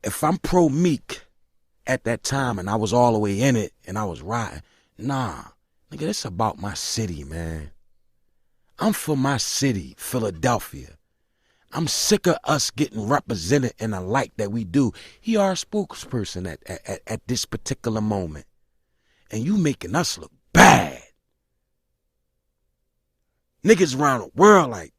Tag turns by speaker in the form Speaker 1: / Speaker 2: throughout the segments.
Speaker 1: if I'm pro Meek at that time and I was all the way in it and I was riding, nah, nigga, it's about my city, man. I'm for my city, Philadelphia. I'm sick of us getting represented in a light that we do. He our spokesperson at this particular moment. And you making us look bad. Niggas around the world like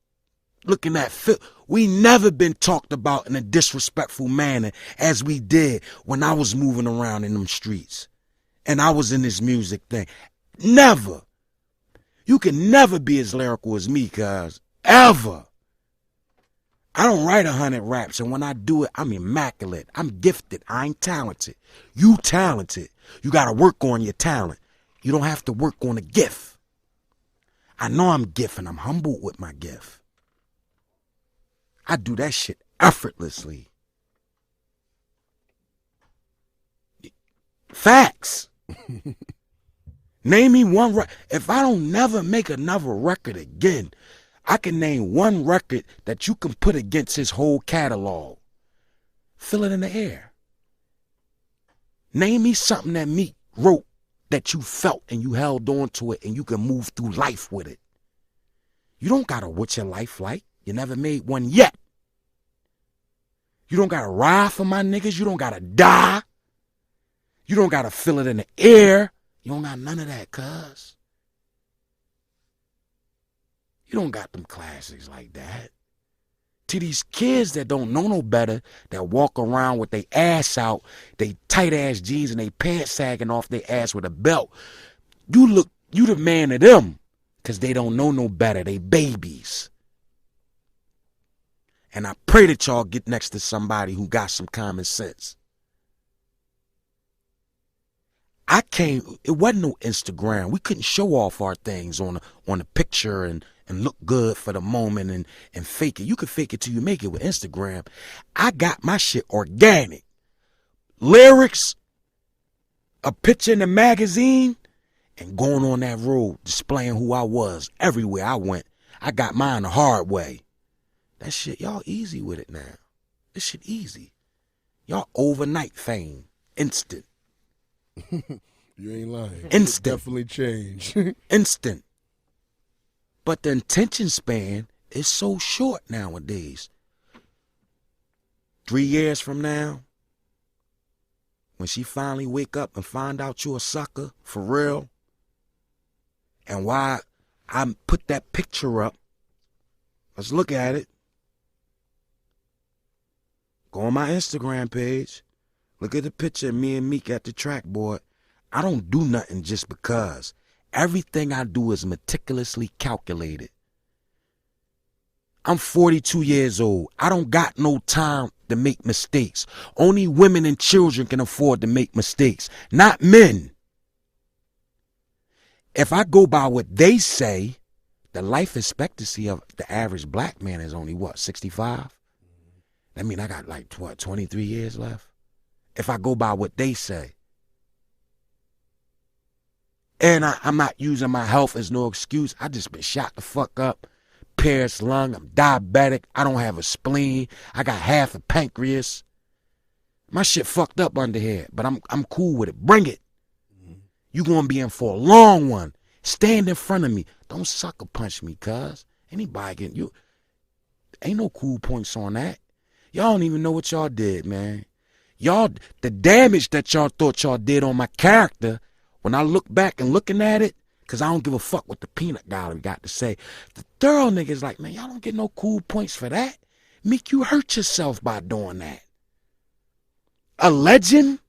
Speaker 1: looking at Phil. We never been talked about in a disrespectful manner as we did when I was moving around in them streets. And I was in this music thing. Never. You can never be as lyrical as me, cuz. Ever. I don't write 100 raps, and when I do it, I'm immaculate. I'm gifted. I ain't talented. You talented. You got to work on your talent. You don't have to work on a gift. I know I'm gifted, and I'm humbled with my gift. I do that shit effortlessly. Facts. Name me one if I don't never make another record again, I can name one record that you can put against his whole catalog. Feel it in the air. Name me something that Meek wrote that you felt and you held on to it and you can move through life with it. You don't gotta what's your life like. You never made one yet. You don't gotta ride for my niggas. You don't gotta die. You don't gotta feel it in the air. You don't got none of that, cuz. You don't got them classics like that. To these kids that don't know no better, that walk around with their ass out, they tight ass jeans and they pants sagging off their ass with a belt. You the man of them, cause they don't know no better. They babies. And I pray that y'all get next to somebody who got some common sense. It wasn't no Instagram. We couldn't show off our things on a picture and look good for the moment and fake it. You can fake it till you make it with Instagram. I got my shit organic. Lyrics, a picture in the magazine, and going on that road, displaying who I was everywhere I went. I got mine the hard way. That shit, y'all easy with it now. This shit easy. Y'all overnight fame. Instant.
Speaker 2: You ain't lying.
Speaker 1: Instant.
Speaker 2: It definitely changed.
Speaker 1: Instant. But the attention span is so short nowadays. 3 years from now, when she finally wake up and find out you a sucker, for real, and why I put that picture up, let's look at it. Go on my Instagram page. Look at the picture of me and Meek at the trackboard. I don't do nothing just because. Everything I do is meticulously calculated. I'm 42 years old. I don't got no time to make mistakes. Only women and children can afford to make mistakes, not men. If I go by what they say, the life expectancy of the average black man is only what, 65? That mean I got like, what, 23 years left? If I go by what they say. And I'm not using my health as no excuse. I just been shot the fuck up. Pierced lung. I'm diabetic. I don't have a spleen. I got half a pancreas. My shit fucked up under here. But I'm cool with it. Bring it. You gonna be in for a long one. Stand in front of me. Don't sucker punch me, cuz. Anybody can. You. Ain't no cool points on that. Y'all don't even know what y'all did, man. Y'all, the damage that y'all thought y'all did on my character, when I look back and looking at it, because I don't give a fuck what the peanut gallery got to say, the thorough niggas like, man, y'all don't get no cool points for that. Meek, you hurt yourself by doing that. A legend?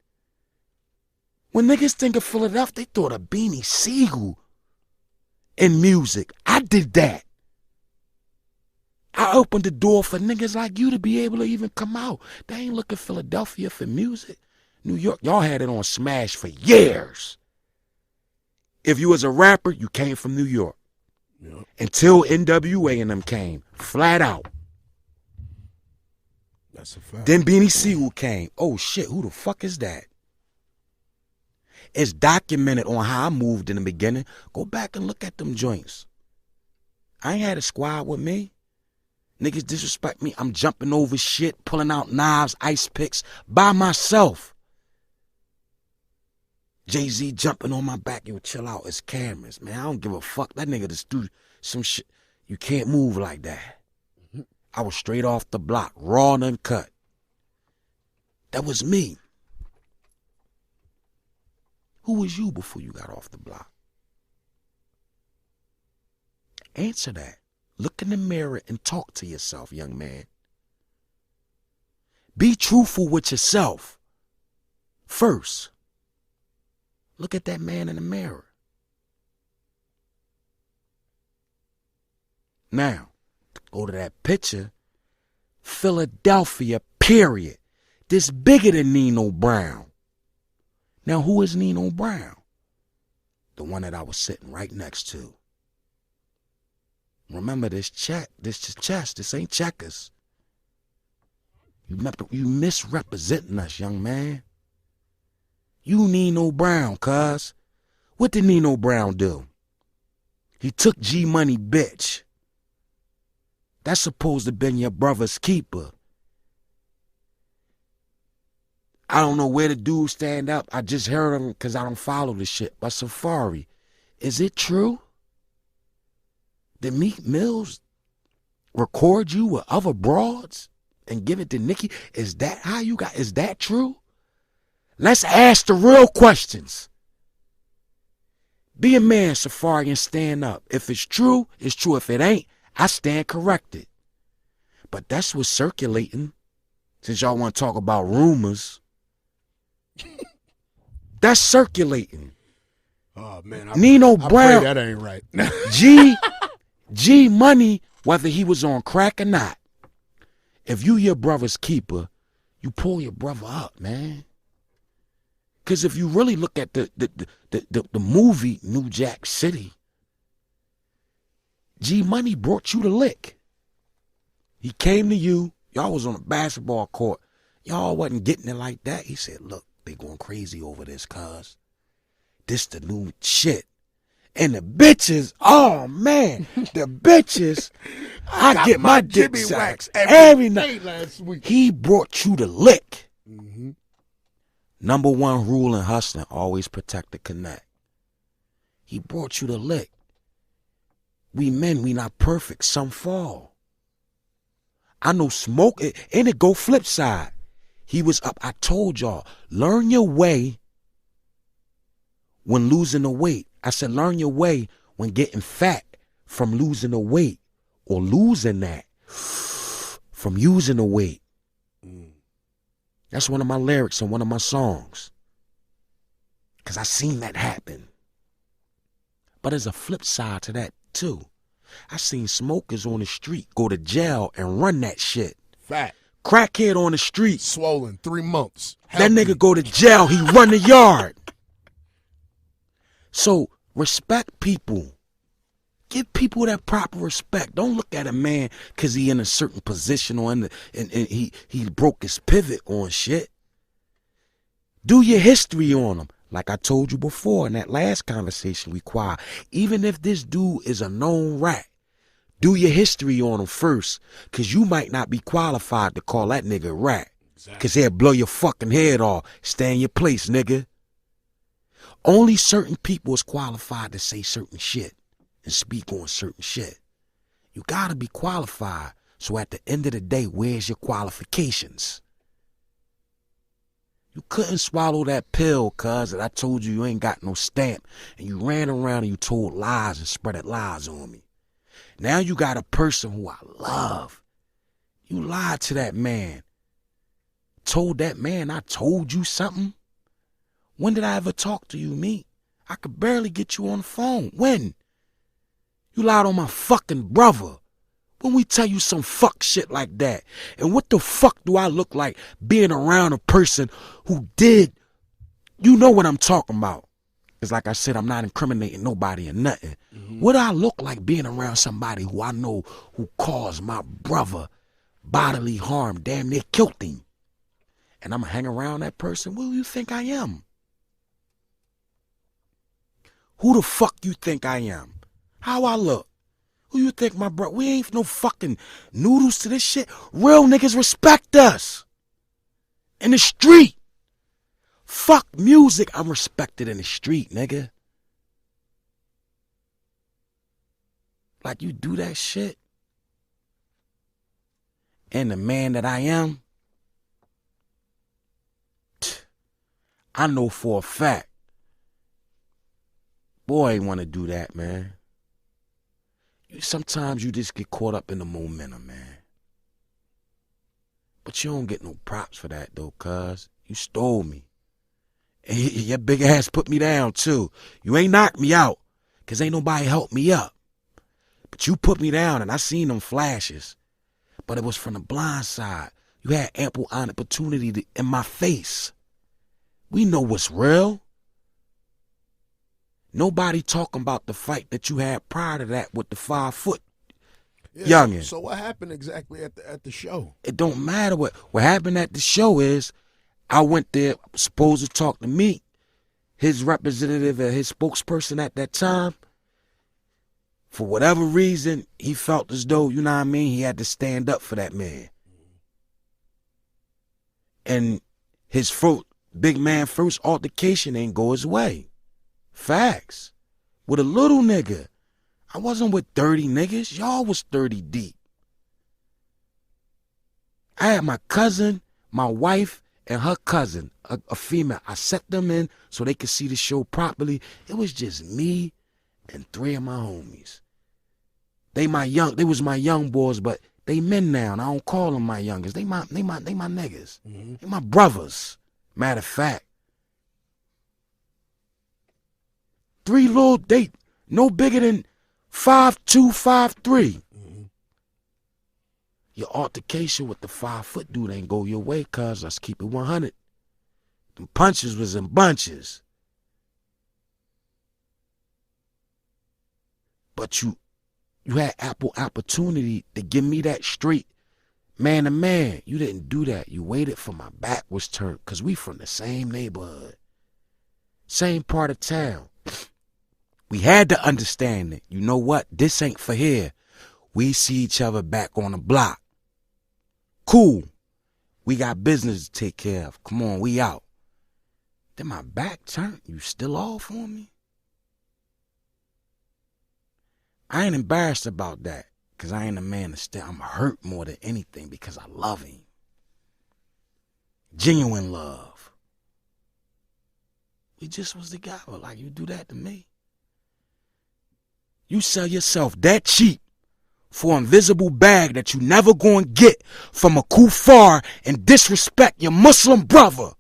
Speaker 1: When niggas think of Philadelphia, they thought of Beanie Sigel in music. I did that. I opened the door for niggas like you to be able to even come out. They ain't looking Philadelphia for music. New York, y'all had it on smash for years. If you was a rapper, you came from New York.
Speaker 2: Yep.
Speaker 1: Until NWA and them came, flat out.
Speaker 2: That's a fact.
Speaker 1: Then Beanie Sigel came. Oh shit, who the fuck is that? It's documented on how I moved in the beginning. Go back and look at them joints. I ain't had a squad with me. Niggas disrespect me. I'm jumping over shit, pulling out knives, ice picks by myself. Jay-Z jumping on my back. Yo, chill out. It's cameras, man. I don't give a fuck. That nigga just do some shit. You can't move like that. I was straight off the block, raw and uncut. That was me. Who was you before you got off the block? Answer that. Look in the mirror and talk to yourself, young man. Be truthful with yourself first. Look at that man in the mirror. Now, go to that picture. Philadelphia, period. This bigger than Nino Brown. Now, who is Nino Brown? The one that I was sitting right next to. Remember this check, this is chess, this ain't checkers. You misrepresenting us, young man. You Nino Brown, cuz. What did Nino Brown do? He took G Money, bitch. That's supposed to have been your brother's keeper. I don't know where the dude stand up. I just heard him because I don't follow this shit. But Safari, is it true? Did Meek Mills record you with other broads and give it to Nicki? Is that how you got? Is that true? Let's ask the real questions. Be a man, Safari, and stand up. If it's true, it's true. If it ain't, I stand corrected. But that's what's circulating. Since y'all want to talk about rumors. That's circulating.
Speaker 2: Oh man,
Speaker 1: Nino Brown.
Speaker 2: That ain't right.
Speaker 1: G Money, whether he was on crack or not. If you your brother's keeper, you pull your brother up, man. Because if you really look at the movie New Jack City, G Money brought you the lick. He came to you. Y'all was on a basketball court. Y'all wasn't getting it like that. He said, look, they going crazy over this, cuz. This the new shit. And the bitches, oh man, the bitches, I get my dick wax every night.
Speaker 2: Last week.
Speaker 1: He brought you the lick.
Speaker 2: Mm-hmm.
Speaker 1: Number one rule in hustling, always protect the connect. He brought you the lick. We men, we not perfect. Some fall. I know Smoke, and it go flip side. He was up. I told y'all, learn your way when losing the weight. I said, learn your way when getting fat from losing the weight or losing that from using the weight. That's one of my lyrics on one of my songs. Because I seen that happen. But there's a flip side to that too. I seen smokers on the street go to jail and run that shit.
Speaker 2: Fat.
Speaker 1: Crackhead on the street.
Speaker 2: Swollen 3 months.
Speaker 1: That nigga go to jail, he run the yard. So respect people. Give people that proper respect. Don't look at a man because he in a certain position or and he broke his pivot on shit. Do your history on him. Like I told you before in that last conversation we quiet. Even if this dude is a known rat, do your history on him first. Because you might not be qualified to call that nigga a rat. Because he'll blow your fucking head off. Stay in your place, nigga. Only certain people is qualified to say certain shit and speak on certain shit. You gotta be qualified. So at the end of the day, where's your qualifications? You couldn't swallow that pill, cuz, that I told you ain't got no stamp. And you ran around and you told lies and spreaded lies on me. Now you got a person who I love. You lied to that man. Told that man I told you something. When did I ever talk to you, Meek? I could barely get you on the phone. When? You lied on my fucking brother. When we tell you some fuck shit like that. And what the fuck do I look like being around a person who did? You know what I'm talking about. It's like I said, I'm not incriminating nobody or nothing. Mm-hmm. What do I look like being around somebody who I know who caused my brother bodily harm, damn near killed him? And I'm going to hang around that person? Who do you think I am? Who the fuck you think I am? How I look? Who you think, my bro? We ain't no fucking noodles to this shit. Real niggas respect us. In the street. Fuck music. I'm respected in the street, nigga. Like, you do that shit. And the man that I am, I know for a fact, boy ain't want to do that, man. Sometimes you just get caught up in the momentum, man. But you don't get no props for that, though, cuz. You stole me. And your big ass put me down, too. You ain't knocked me out, because ain't nobody helped me up. But you put me down, and I seen them flashes. But it was from the blind side. You had ample opportunity in my face. We know what's real. Nobody talking about the fight that you had prior to that with the 5-foot youngin.
Speaker 2: So what happened exactly at the show?
Speaker 1: It don't matter what happened at the show is I went there supposed to talk to Meek, his representative and his spokesperson at that time. For whatever reason, he felt as though, you know what I mean, he had to stand up for that man. And his big man first altercation ain't go his way. Facts. With a little nigga. I wasn't with 30 niggas. Y'all was 30 deep. I had my cousin, my wife, and her cousin, a female. I set them in so they could see the show properly. It was just me and 3 of my homies. They was my young boys, but they men now, and I don't call them my youngest. They my niggas. Mm-hmm. They my brothers. Matter of fact. 3 little, they no bigger than 5'2", 5'3". Mm-hmm. Your altercation with the 5-foot dude ain't go your way, cuz. Let's keep it 100. Them punches was in bunches. But you had ample opportunity to give me that straight man to man. You didn't do that. You waited for my back was turned, because we from the same neighborhood. Same part of town. We had to understand it. You know what? This ain't for here. We see each other back on the block. Cool. We got business to take care of. Come on, we out. Then my back turned. You still off on me? I ain't embarrassed about that, because I ain't a man to stay. I'm hurt more than anything because I love him. Genuine love. We just was together. Like, you do that to me. You sell yourself that cheap for an invisible bag that you never gonna get from a kuffar and disrespect your Muslim brother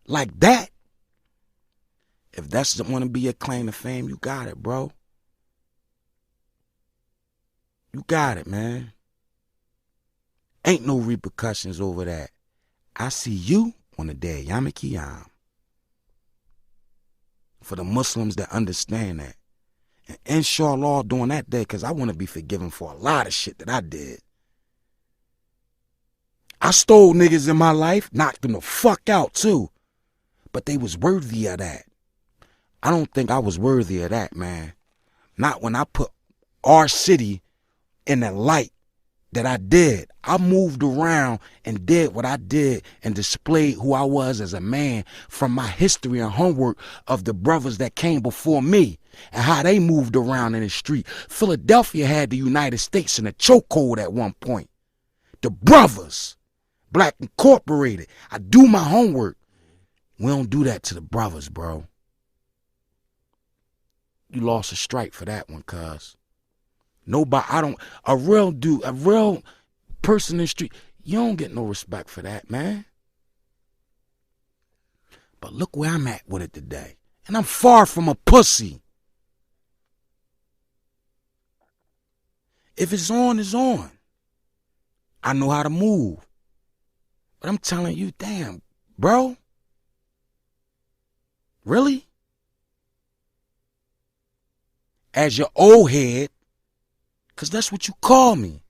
Speaker 1: like that. If that's want to be your claim to fame, you got it, bro. You got it, man. Ain't no repercussions over that. I see you on the day of Yom Kippur. For the Muslims that understand that. And inshallah during that day, because I want to be forgiven for a lot of shit that I did. I stole niggas in my life, knocked them the fuck out too. But they was worthy of that. I don't think I was worthy of that, man. Not when I put our city in the light that I did. I moved around and did what I did and displayed who I was as a man from my history and homework of the brothers that came before me and how they moved around in the street. Philadelphia had the United States in a chokehold at one point. The brothers, Black Incorporated. I do my homework. We don't do that to the brothers, bro. You lost a strike for that one, cuz. Nobody, a real dude, a real person in the street, you don't get no respect for that, man. But look where I'm at with it today. And I'm far from a pussy. If it's on, it's on. I know how to move. But I'm telling you, damn, bro. Really? As your old head, because that's what you call me.